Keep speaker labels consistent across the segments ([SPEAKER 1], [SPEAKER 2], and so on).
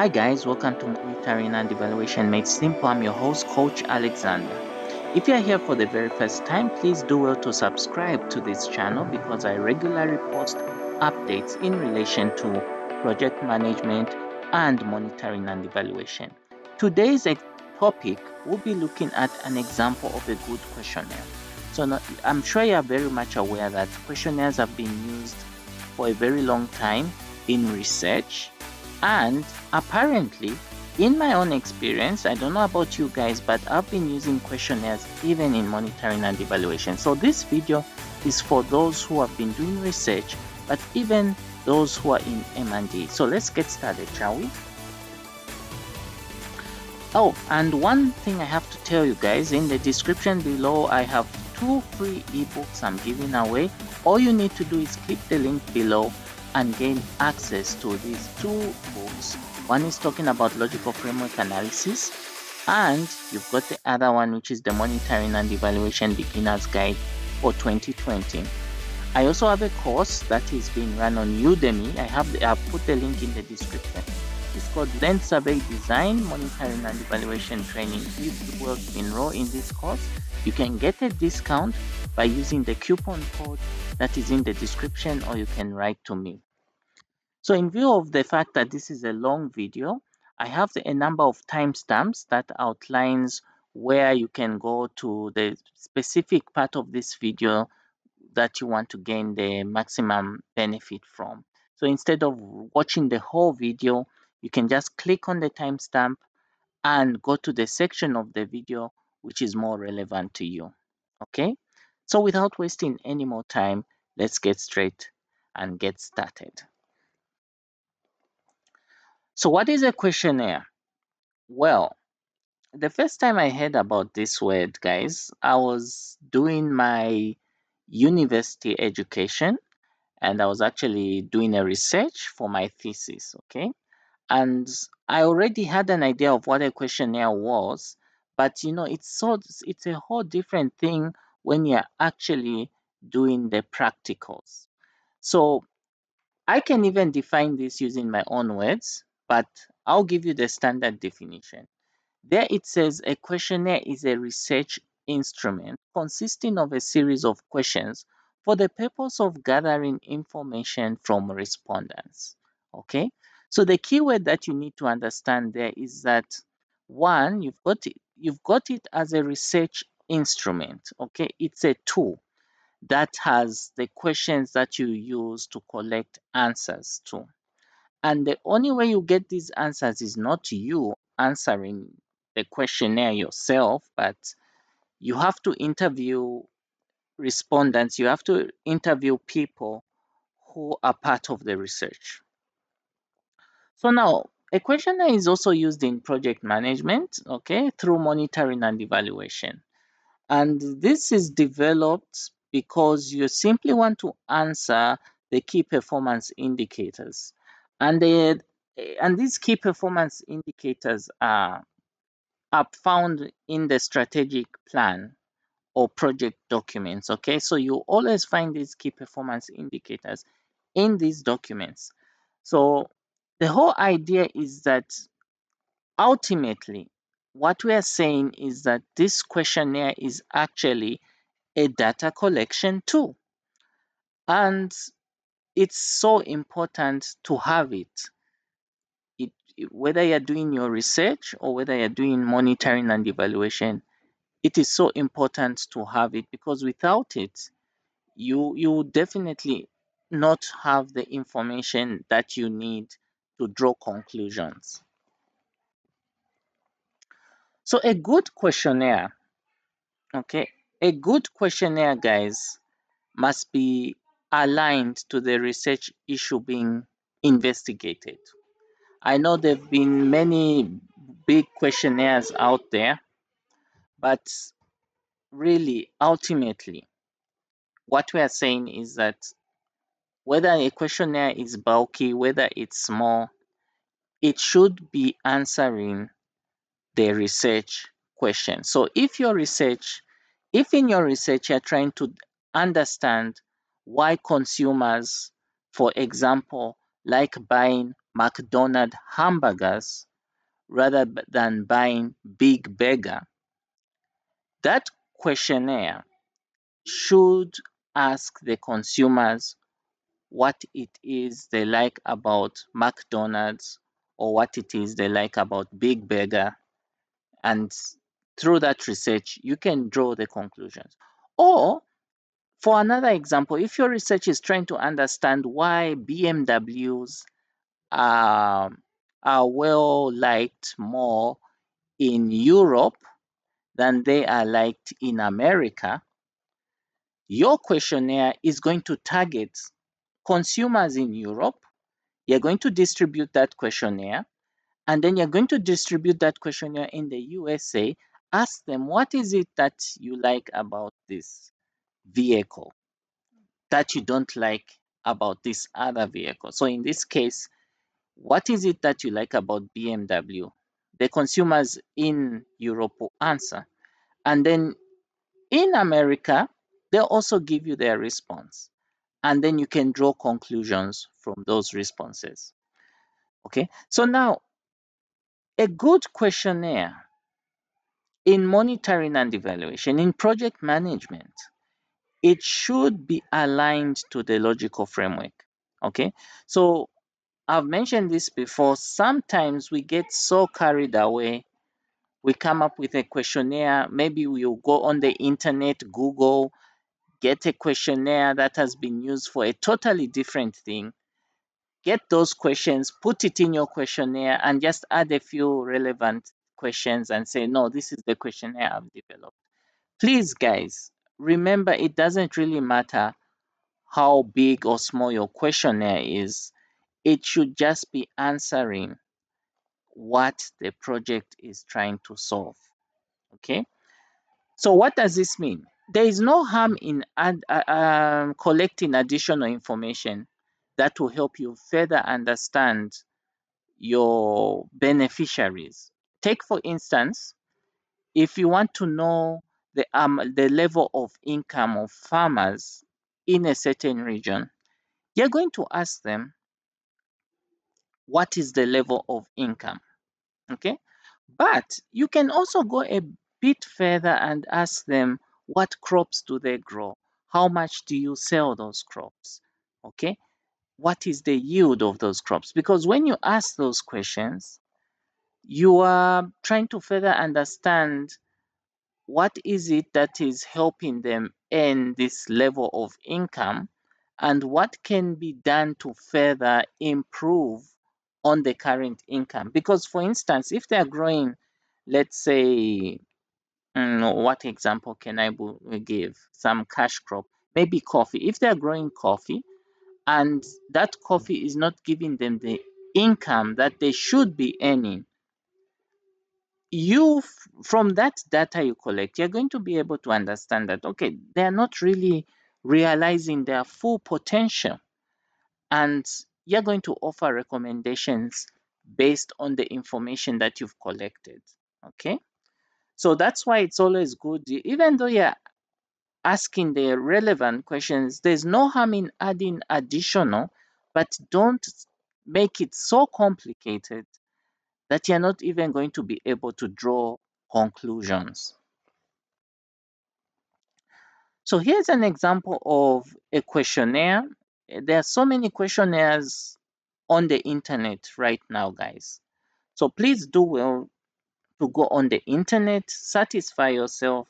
[SPEAKER 1] Hi guys, welcome to Monitoring and Evaluation Made Simple. I'm your host, Coach Alexander. If you are here for the very first time, please do well to subscribe to this channel because I regularly post updates in relation to project management and monitoring and evaluation. Today's topic will be looking at an example of a good questionnaire. So I'm sure you are very much aware that questionnaires have been used for a very long time in research, and apparently, in my own experience, I don't know about you guys, but I've been using questionnaires even in monitoring and evaluation. So this video is for those who have been doing research, but even those who are in M&E. So let's get started, shall we? Oh, and one thing I have to tell you guys, in the description below, I have 2 free ebooks I'm giving away. All you need to do is click the link below and gain access to these 2 books. One is talking about logical framework analysis, and you've got the other one, which is the monitoring and evaluation beginner's guide for 2020. I also have a course that is being run on Udemy. I've put the link in the description. It's called Land Survey Design Monitoring and Evaluation Training. If you will enroll in this course, you can get a discount by using the coupon code that is in the description, or you can write to me. So in view of the fact that this is a long video, I have a number of timestamps that outlines where you can go to the specific part of this video that you want to gain the maximum benefit from. So instead of watching the whole video, you can just click on the timestamp and go to the section of the video which is more relevant to you. Okay? So without wasting any more time, let's get straight and get started. So what is a questionnaire? Well, the first time I heard about this word, guys, I was doing my university education, and I was actually doing a research for my thesis, okay? And I already had an idea of what a questionnaire was, but it's a whole different thing when you're actually doing the practicals. So I can even define this using my own words, but I'll give you the standard definition. There it says a questionnaire is a research instrument consisting of a series of questions for the purpose of gathering information from respondents. Okay, so the key word that you need to understand there is that one, you've got it as a research instrument. Okay, it's a tool that has the questions that you use to collect answers to. And the only way you get these answers is not you answering the questionnaire yourself, but you have to interview respondents, you have to interview people who are part of the research. So now, a questionnaire is also used in project management, okay, through monitoring and evaluation. And this is developed because you simply want to answer the key performance indicators. And these key performance indicators are found in the strategic plan or project documents. Okay, so you always find these key performance indicators in these documents. So the whole idea is that ultimately, what we are saying is that this questionnaire is actually a data collection tool. And it's so important to have it. Whether you're doing your research or whether you're doing monitoring and evaluation, it is so important to have it, because without it, you will definitely not have the information that you need to draw conclusions. So a good questionnaire, okay, a good questionnaire, guys, must be aligned to the research issue being investigated. I know there have been many big questionnaires out there, but really, ultimately, what we are saying is that whether a questionnaire is bulky, whether it's small, it should be answering the research question. So if in your research you're trying to understand why consumers, for example, like buying McDonald's hamburgers rather than buying Big Burger, that questionnaire should ask the consumers what it is they like about McDonald's or what it is they like about Big Burger. And through that research, you can draw the conclusions. Or, for another example, if your research is trying to understand why BMWs are, are well liked more in Europe than they are liked in America, your questionnaire is going to target consumers in Europe. You're going to distribute that questionnaire, and then you're going to distribute that questionnaire in the USA. Ask them, what is it that you like about this vehicle that you don't like about this other vehicle? So, in this case, what is it that you like about BMW? The consumers in Europe will answer. And then in America, they'll also give you their response. And then you can draw conclusions from those responses. Okay. So now, a good questionnaire in monitoring and evaluation, in project management, it should be aligned to the logical framework. Okay. So I've mentioned this before. Sometimes we get so carried away. We come up with a questionnaire. Maybe we'll go on the internet, Google, get a questionnaire that has been used for a totally different thing. Get those questions, put it in your questionnaire, and just add a few relevant questions and say, no, this is the questionnaire I've developed. Please, guys, remember it doesn't really matter how big or small your questionnaire is, it should just be answering what the project is trying to solve. Okay. So, what does this mean? There is no harm in collecting additional information that will help you further understand your beneficiaries. Take, for instance, if you want to know the level of income of farmers in a certain region, you're going to ask them, what is the level of income? Okay. But you can also go a bit further and ask them, what crops do they grow? How much do you sell those crops? Okay. What is the yield of those crops? Because when you ask those questions, you are trying to further understand what is it that is helping them earn this level of income and what can be done to further improve on the current income. Because, for instance, if they are growing, let's say, what example can I give? Some cash crop, maybe coffee. If they are growing coffee and that coffee is not giving them the income that they should be earning, from that data you collect, you're going to be able to understand that, okay, they're not really realizing their full potential, and you're going to offer recommendations based on the information that you've collected. Okay. So that's why it's always good, even though you're asking the relevant questions, there's no harm in adding additional, but don't make it so complicated that you're not even going to be able to draw conclusions. So here's an example of a questionnaire. There are so many questionnaires on the internet right now, guys. So please do well to go on the internet, satisfy yourself,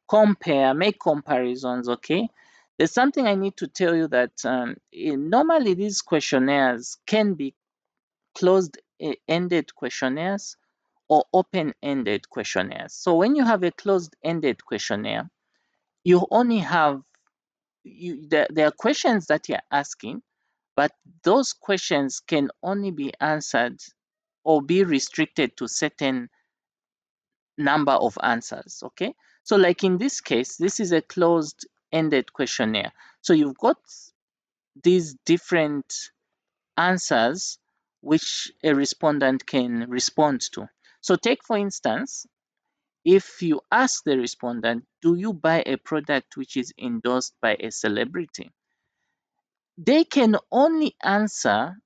[SPEAKER 1] compare, make comparisons, okay? There's something I need to tell you that normally these questionnaires can be closed-ended questionnaires or open-ended questionnaires. So when you have a closed-ended questionnaire, you only have there are questions that you're asking, but those questions can only be answered or be restricted to certain number of answers. Okay. So, like in this case, this is a closed ended questionnaire. So, you've got these different answers which a respondent can respond to. So, take for instance, if you ask the respondent, do you buy a product which is endorsed by a celebrity? They can only answer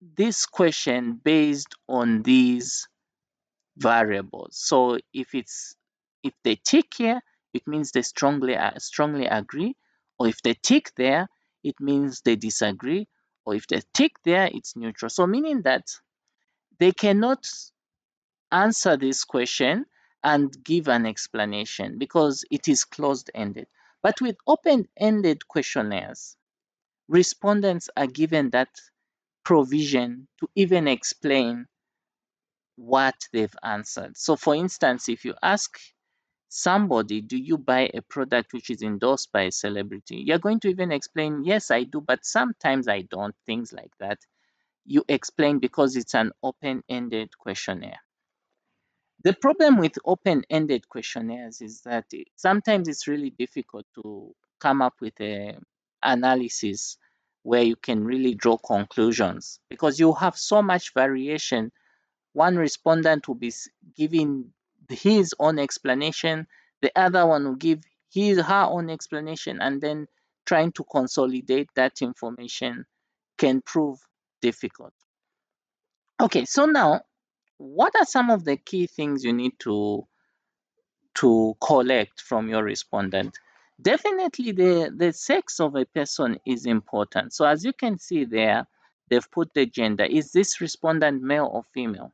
[SPEAKER 1] this question based on these variables. So if they tick here, it means they strongly agree, or if they tick there, it means they disagree, or if they tick there, it's neutral. So meaning that they cannot answer this question and give an explanation because it is closed ended. But with open ended questionnaires, respondents are given that provision to even explain what they've answered. So, for instance, if you ask somebody, do you buy a product which is endorsed by a celebrity? You're going to even explain, yes, I do, but sometimes I don't, things like that. You explain because it's an open ended questionnaire. The problem with open ended questionnaires is that sometimes it's really difficult to come up with a analysis where you can really draw conclusions because you have so much variation. One respondent will be giving his own explanation, the other one will give her own explanation, and then trying to consolidate that information can prove difficult. Okay, so now what are some of the key things you need to collect from your respondent? Definitely the sex of a person is important. So as you can see there, they've put the gender. Is this respondent male or female?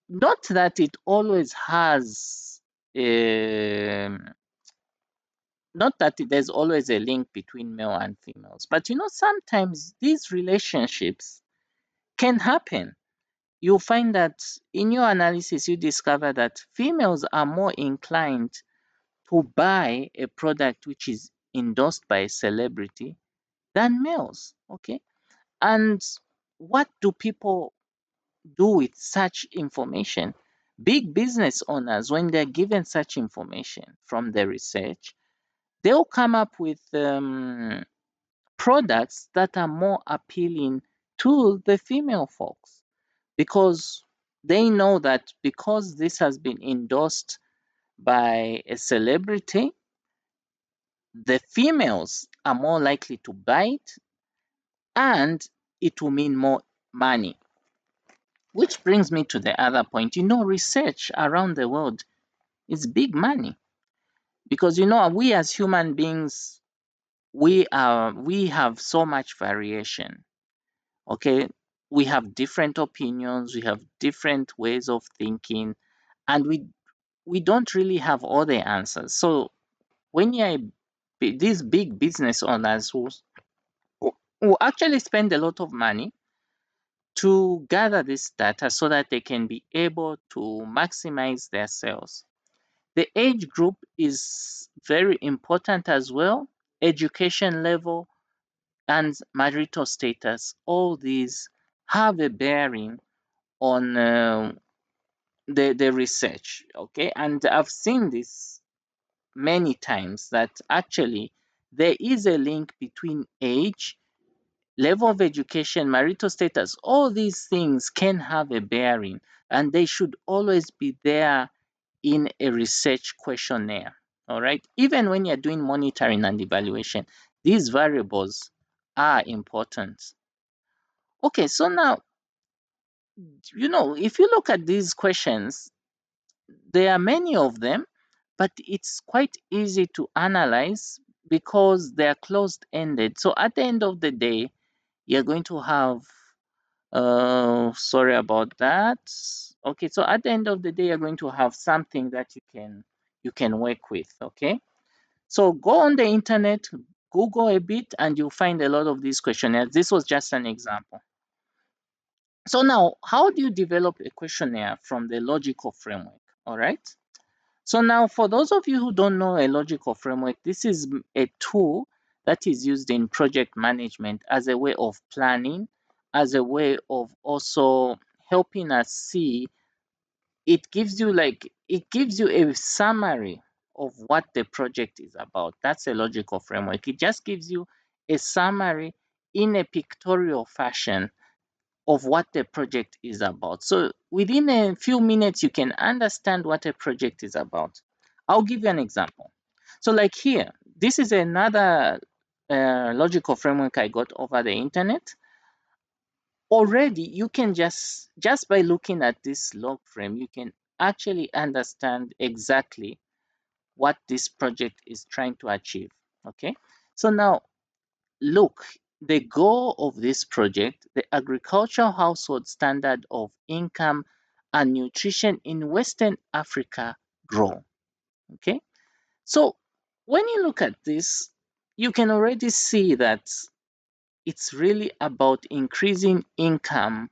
[SPEAKER 1] Not that it always has um, not that there's always a link between male and females, but sometimes these relationships can happen. You'll find that in your analysis you discover that females are more inclined to buy a product which is endorsed by a celebrity than males. Okay. And what do people do with such information? Big business owners, when they're given such information from the research, they'll come up with products that are more appealing to the female folks because they know that because this has been endorsed by a celebrity, the females are more likely to buy it and it will mean more money. Which brings me to the other point. Research around the world is big money because we as human beings we have so much variation. Okay, we have different opinions, we have different ways of thinking, and we don't really have all the answers. So when these big business owners who actually spend a lot of money to gather this data so that they can be able to maximize their sales. The age group is very important as well. Education level and marital status, all these have a bearing on the research. Okay, and I've seen this many times that actually there is a link between age, level of education, marital status, all these things can have a bearing and they should always be there in a research questionnaire. All right. Even when you're doing monitoring and evaluation, these variables are important. Okay. So now, if you look at these questions, there are many of them, but it's quite easy to analyze because they're closed ended. So at the end of the day, you're going to have sorry about that. Okay, so at the end of the day, you're going to have something that you can work with. Okay, so go on the internet, Google a bit, and you'll find a lot of these questionnaires. This was just an example. So now, how do you develop a questionnaire from the logical framework? All right. So now, for those of you who don't know a logical framework, this is a tool that is used in project management as a way of planning, as a way of also helping us see. It gives you a summary of what the project is about. That's a logical framework. It just gives you a summary in a pictorial fashion of what the project is about. So within a few minutes, you can understand what a project is about. I'll give you an example. So, like here, this is another logical framework I got over the internet. already you can just by looking at this log frame, you can actually understand exactly what this project is trying to achieve. Okay, so now look, the goal of this project, the agricultural household standard of income and nutrition in Western Africa grow. Okay, so when you look at this, you can already see that it's really about increasing income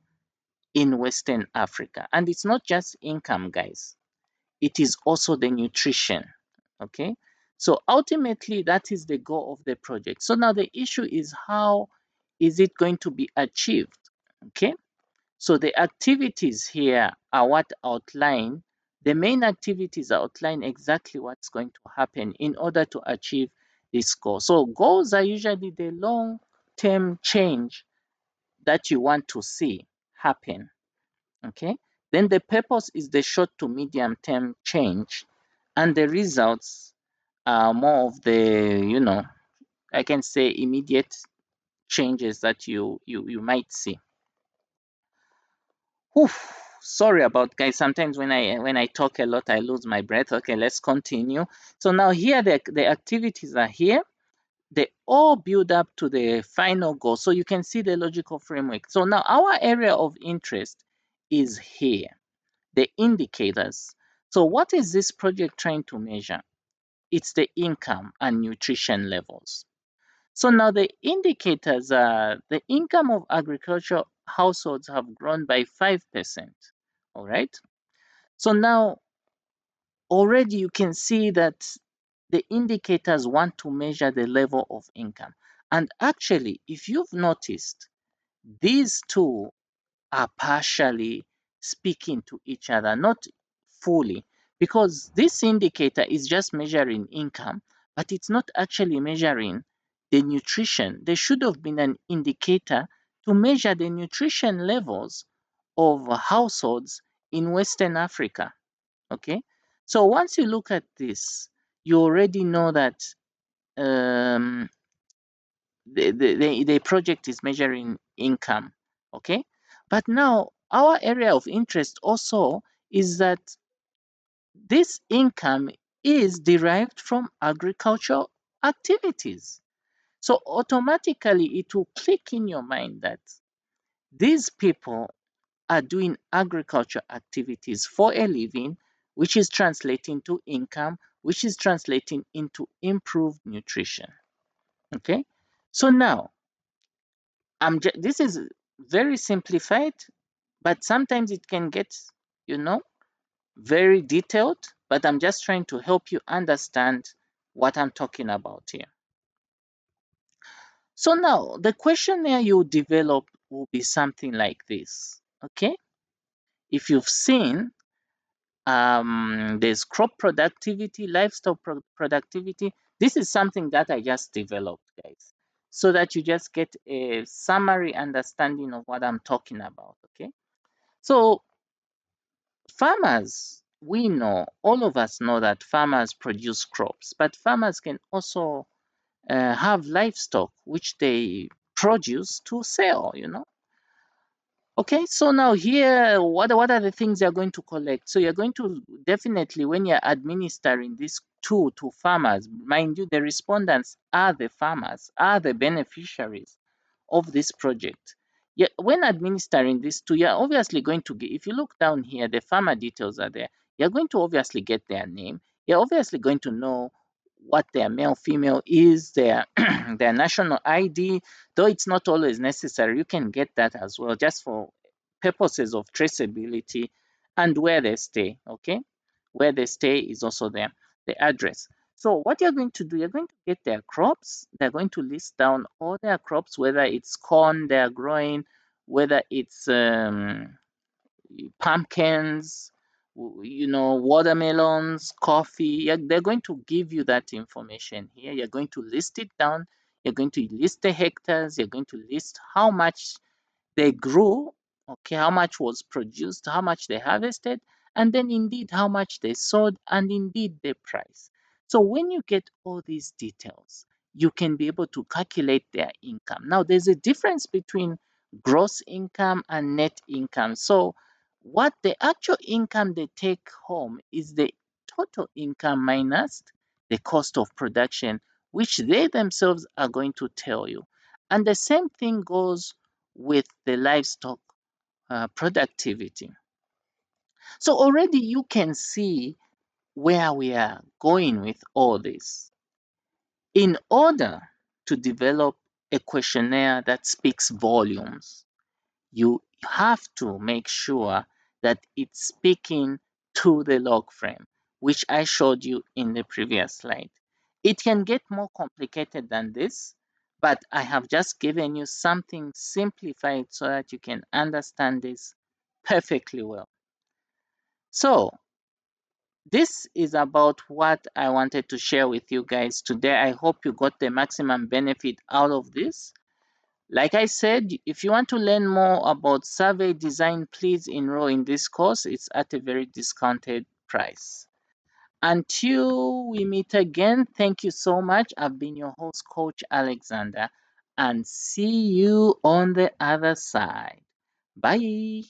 [SPEAKER 1] in Western Africa. And it's not just income, guys, it is also the nutrition. Okay, so ultimately, that is the goal of the project. So now the issue is, how is it going to be achieved? Okay, so the activities here are what outline, the main activities outline exactly what's going to happen in order to achieve this goal. So goals are usually the long term change that you want to see happen. Okay, then the purpose is the short to medium term change, and the results are more of the, I can say, immediate changes that you might see. Whew, sorry about, guys, sometimes when I talk a lot I lose my breath. Okay, let's continue. So now here the activities are here. They all build up to the final goal, so you can see the logical framework. So now our area of interest is here, the indicators. So what is this project trying to measure? It's the income and nutrition levels. So now the indicators are, the income of agricultural households have grown by 5%. All right. So now already you can see that the indicators want to measure the level of income. And actually, if you've noticed, these two are partially speaking to each other, not fully, because this indicator is just measuring income, but it's not actually measuring the nutrition. There should have been an indicator to measure the nutrition levels of households in Western Africa. Okay, so once you look at this, you already know that um, the project is measuring income. Okay, but now our area of interest also is that this income is derived from agricultural activities. So automatically it will click in your mind that these people are doing agriculture activities for a living, which is translating to income, which is translating into improved nutrition. Okay, so now this is very simplified, but sometimes it can get, you know, very detailed. But I'm just trying to help you understand what I'm talking about here. So now the questionnaire you develop will be something like this. Okay, if you've seen, there's crop productivity, livestock productivity. This is something that I just developed, guys, so that you just get a summary understanding of what I'm talking about. Okay, so farmers, we know, all of us know that farmers produce crops, but farmers can also have livestock which they produce to sell, Okay, so now here, what are the things you're going to collect? So you're going to definitely, when you're administering this tool to farmers, mind you, the respondents are the farmers, are the beneficiaries of this project. Yeah, when administering this tool, you're obviously going to get, if you look down here, the farmer details are there. You're going to obviously get their name. You're obviously going to know what their male, female is, their their national ID, though it's not always necessary. You can get that as well, just for purposes of traceability, and where they stay. Okay, where they stay is also there, the address. So what you're going to do, you're going to get their crops. They're going to list down all their crops, whether it's corn they're growing, whether it's pumpkins, watermelons, coffee. They're going to give you that information here. You're going to list it down. You're going to list the hectares. You're going to list how much they grew, okay, how much was produced, how much they harvested, and then indeed how much they sold, and indeed the price. So when you get all these details, you can be able to calculate their income. Now, there's a difference between gross income and net income. So what the actual income they take home is the total income minus the cost of production, which they themselves are going to tell you. And the same thing goes with the livestock productivity. So already you can see where we are going with all this. In order to develop a questionnaire that speaks volumes, you have to make sure that it's speaking to the log frame, which I showed you in the previous slide. It can get more complicated than this, but I have just given you something simplified so that you can understand this perfectly well. So this is about what I wanted to share with you guys today. I hope you got the maximum benefit out of this. Like I said, if you want to learn more about survey design, please enroll in this course. It's at a very discounted price. Until we meet again, thank you so much. I've been your host, Coach Alexander, and see you on the other side. Bye.